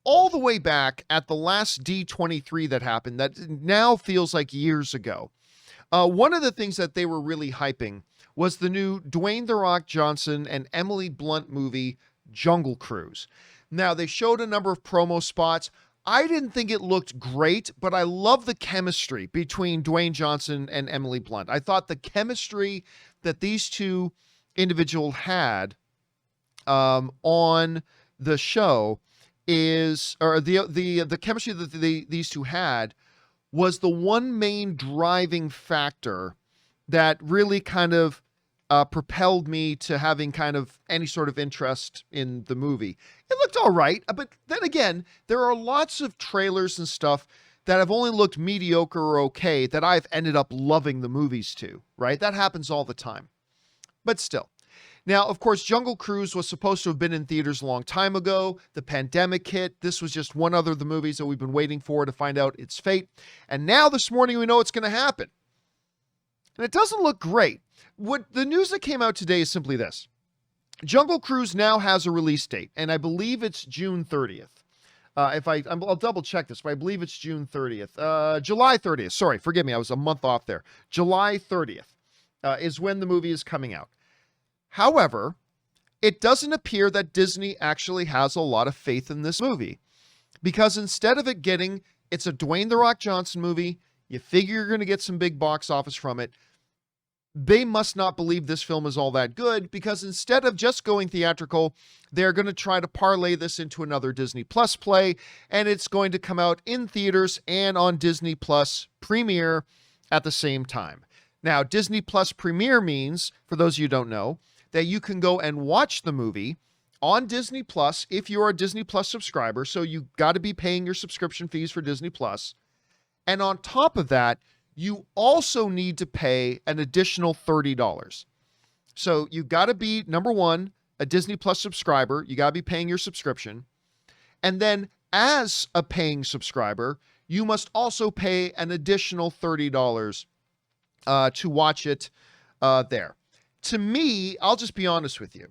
all the way back at the last D23 that happened, that now feels like years ago. One of the things that they were really hyping was the new Dwayne "The Rock" Johnson and Emily Blunt movie, Jungle Cruise. Now, they showed a number of promo spots. I didn't think it looked great, but I love the chemistry between Dwayne Johnson and Emily Blunt. I thought the chemistry that these two individuals had on the show the chemistry that these two had was the one main driving factor that really kind of propelled me to having kind of any sort of interest in the movie. It looked all right, but then again, there are lots of trailers and stuff that have only looked mediocre or okay that I've ended up loving the movies to, right? That happens all the time. But still. Now, of course, Jungle Cruise was supposed to have been in theaters a long time ago. The pandemic hit. This was just one other of the movies that we've been waiting for to find out its fate. And now this morning we know it's going to happen. And it doesn't look great. What the news that came out today is simply this. Jungle Cruise now has a release date, and I believe it's June 30th. I'll double check this, but I believe it's June 30th. July 30th. Sorry, forgive me. I was a month off there. July 30th is when the movie is coming out. However, it doesn't appear that Disney actually has a lot of faith in this movie, because instead of it getting, it's a Dwayne "The Rock" Johnson movie, you figure you're going to get some big box office from it. They must not believe this film is all that good, because instead of just going theatrical, they're going to try to parlay this into another Disney Plus play, and it's going to come out in theaters and on Disney Plus Premiere at the same time. Now, Disney Plus Premiere means, for those of you who don't know, that you can go and watch the movie on Disney Plus if you're a Disney Plus subscriber. So you got to be paying your subscription fees for Disney Plus. And on top of that, you also need to pay an additional $30. So you got to be, number one, a Disney Plus subscriber. You got to be paying your subscription. And then as a paying subscriber, you must also pay an additional $30 to watch it there. To me, I'll just be honest with you.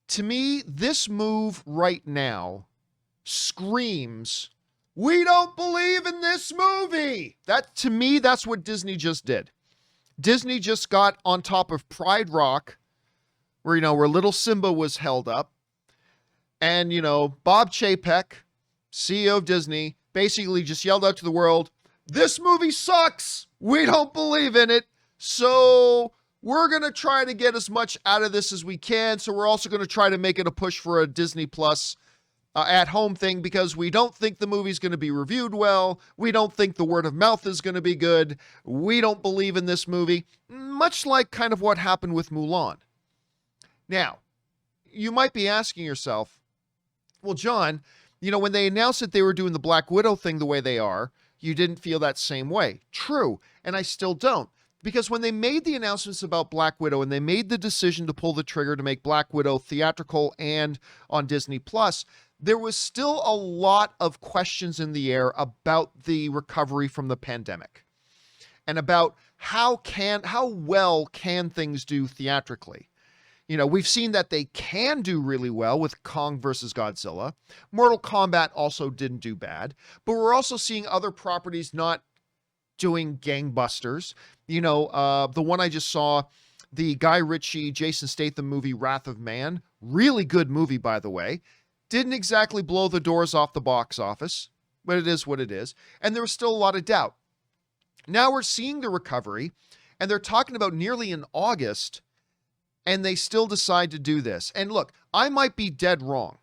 To me, this move right now screams, we don't believe in this movie. That, to me, that's what Disney just did. Disney just got on top of Pride Rock, where little Simba was held up. And, Bob Chapek, CEO of Disney, basically just yelled out to the world, this movie sucks. We don't believe in it. So we're going to try to get as much out of this as we can. So we're also going to try to make it a push for a Disney Plus at-home thing, because we don't think the movie's going to be reviewed well. We don't think the word of mouth is going to be good. We don't believe in this movie. Much like kind of what happened with Mulan. Now, you might be asking yourself, well, John, when they announced that they were doing the Black Widow thing the way they are, you didn't feel that same way. True, and I still don't. Because when they made the announcements about Black Widow and they made the decision to pull the trigger to make Black Widow theatrical and on Disney Plus, there was still a lot of questions in the air about the recovery from the pandemic and about how well can things do theatrically. We've seen that they can do really well with Kong versus Godzilla. Mortal Kombat also didn't do bad, but we're also seeing other properties not doing gangbusters. The one I just saw, the Guy Ritchie, Jason Statham movie, Wrath of Man, really good movie, by the way. Didn't exactly blow the doors off the box office, but it is what it is. And there was still a lot of doubt. Now we're seeing the recovery, and they're talking about nearly in August, and they still decide to do this. And look, I might be dead wrong,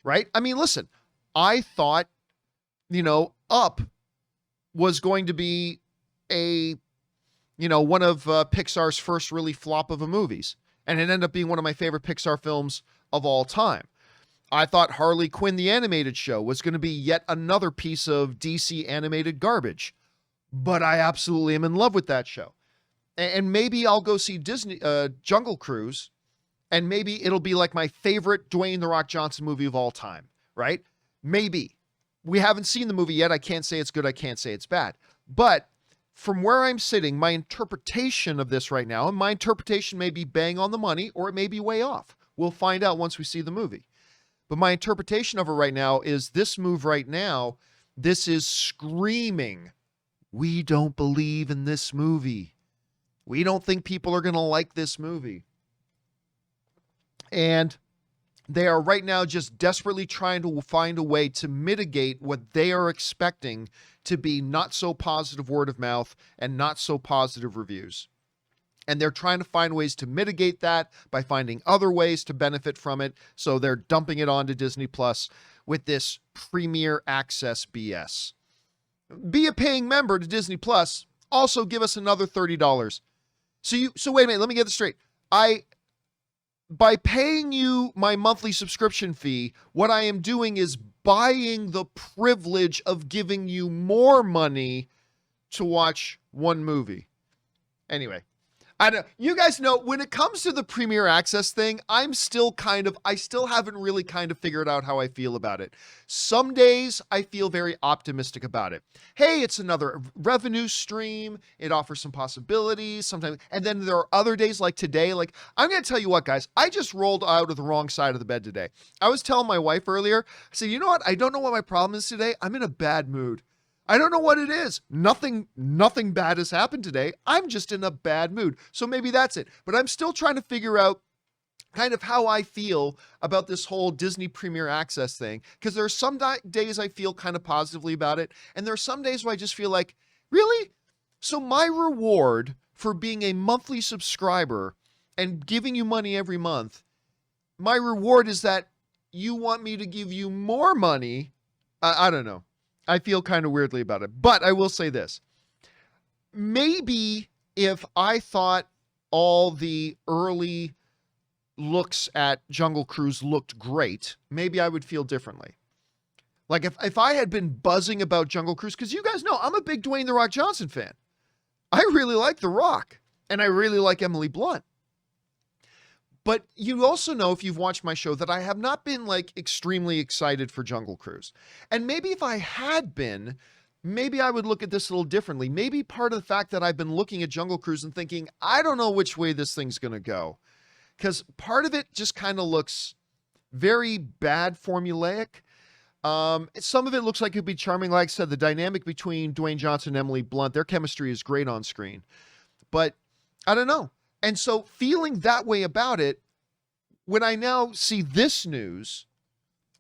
right? I mean, listen, I thought, Up was going to be one of Pixar's first really flop of movies. And it ended up being one of my favorite Pixar films of all time. I thought Harley Quinn, the animated show, was going to be yet another piece of DC animated garbage. But I absolutely am in love with that show. And maybe I'll go see Jungle Cruise, and maybe it'll be like my favorite Dwayne "The Rock" Johnson movie of all time, right? Maybe. We haven't seen the movie yet. I can't say it's good. I can't say it's bad. But from where I'm sitting, my interpretation of this right now, and my interpretation may be bang on the money, or it may be way off. We'll find out once we see the movie. But my interpretation of it right now is this move right now, this is screaming, we don't believe in this movie. We don't think people are going to like this movie. And they are right now just desperately trying to find a way to mitigate what they are expecting to be not so positive word of mouth and not so positive reviews. And they're trying to find ways to mitigate that by finding other ways to benefit from it. So they're dumping it onto Disney Plus with this premier access BS. Be a paying member to Disney Plus. Also give us another $30. So wait a minute, let me get this straight. By paying you my monthly subscription fee, what I am doing is buying the privilege of giving you more money to watch one movie. Anyway, I don't, you guys know when it comes to the Premier Access thing, I still haven't really kind of figured out how I feel about it. Some days I feel very optimistic about it. Hey, it's another revenue stream. It offers some possibilities sometimes. And then there are other days like today, like I'm going to tell you what, guys, I just rolled out of the wrong side of the bed today. I was telling my wife earlier, I said, you know what? I don't know what my problem is today. I'm in a bad mood. I don't know what it is. Nothing bad has happened today. I'm just in a bad mood. So maybe that's it. But I'm still trying to figure out kind of how I feel about this whole Disney Premier Access thing. Because there are some days I feel kind of positively about it. And there are some days where I just feel like, really? So my reward for being a monthly subscriber and giving you money every month, my reward is that you want me to give you more money? I don't know. I feel kind of weirdly about it, but I will say this. Maybe if I thought all the early looks at Jungle Cruise looked great, maybe I would feel differently. Like if I had been buzzing about Jungle Cruise, because you guys know I'm a big Dwayne "The Rock" Johnson fan. I really like The Rock, and I really like Emily Blunt. But you also know, if you've watched my show, that I have not been like extremely excited for Jungle Cruise. And maybe if I had been, maybe I would look at this a little differently. Maybe part of the fact that I've been looking at Jungle Cruise and thinking, I don't know which way this thing's going to go. Because part of it just kind of looks very bad formulaic. Some of it looks like it'd be charming. Like I said, the dynamic between Dwayne Johnson and Emily Blunt, their chemistry is great on screen. But I don't know. And so feeling that way about it, when I now see this news,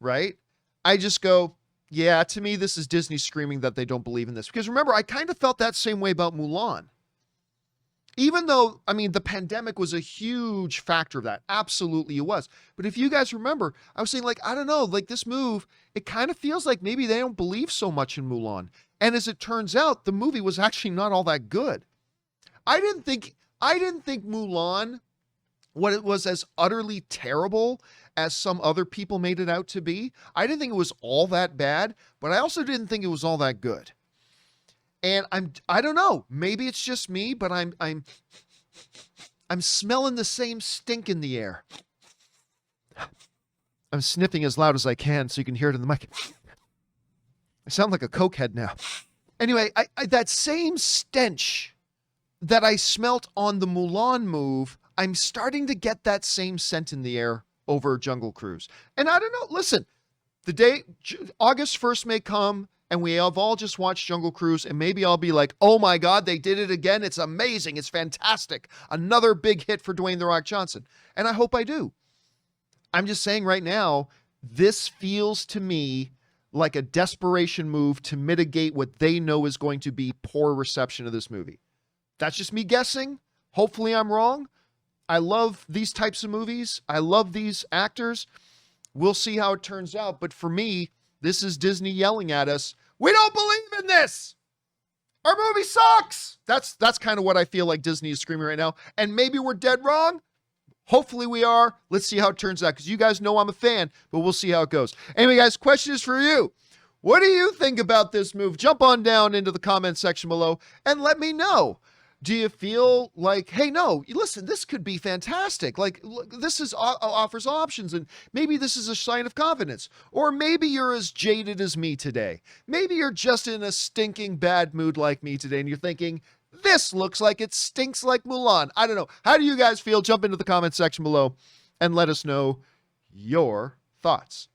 right, I just go, yeah, to me, this is Disney screaming that they don't believe in this. Because remember, I kind of felt that same way about Mulan. Even though, I mean, the pandemic was a huge factor of that. Absolutely it was. But if you guys remember, I was saying, like, I don't know, like this move, it kind of feels like maybe they don't believe so much in Mulan. And as it turns out, the movie was actually not all that good. I didn't think Mulan, what it was, as utterly terrible as some other people made it out to be. I didn't think it was all that bad, but I also didn't think it was all that good. And I don't know, maybe it's just me, but I'm smelling the same stink in the air. I'm sniffing as loud as I can so you can hear it in the mic. I sound like a cokehead now. Anyway, I that same stench that I smelt on the Mulan move, I'm starting to get that same scent in the air over Jungle Cruise. And I don't know, listen, the day August 1st may come and we have all just watched Jungle Cruise, and maybe I'll be like, oh my God, they did it again. It's amazing. It's fantastic. Another big hit for Dwayne "The Rock" Johnson. And I hope I do. I'm just saying right now, this feels to me like a desperation move to mitigate what they know is going to be poor reception of this movie. That's just me guessing. Hopefully I'm wrong. I love these types of movies. I love these actors. We'll see how it turns out. But for me, this is Disney yelling at us, we don't believe in this. Our movie sucks. That's kind of what I feel like Disney is screaming right now. And maybe we're dead wrong. Hopefully we are. Let's see how it turns out, because you guys know I'm a fan, but we'll see how it goes. Anyway, guys, question is for you. What do you think about this move? Jump on down into the comment section below and let me know. Do you feel like, hey, no, listen, this could be fantastic. Like, look, this offers options, and maybe this is a sign of confidence. Or maybe you're as jaded as me today. Maybe you're just in a stinking bad mood like me today, and you're thinking, this looks like it stinks like Mulan. I don't know. How do you guys feel? Jump into the comment section below and let us know your thoughts.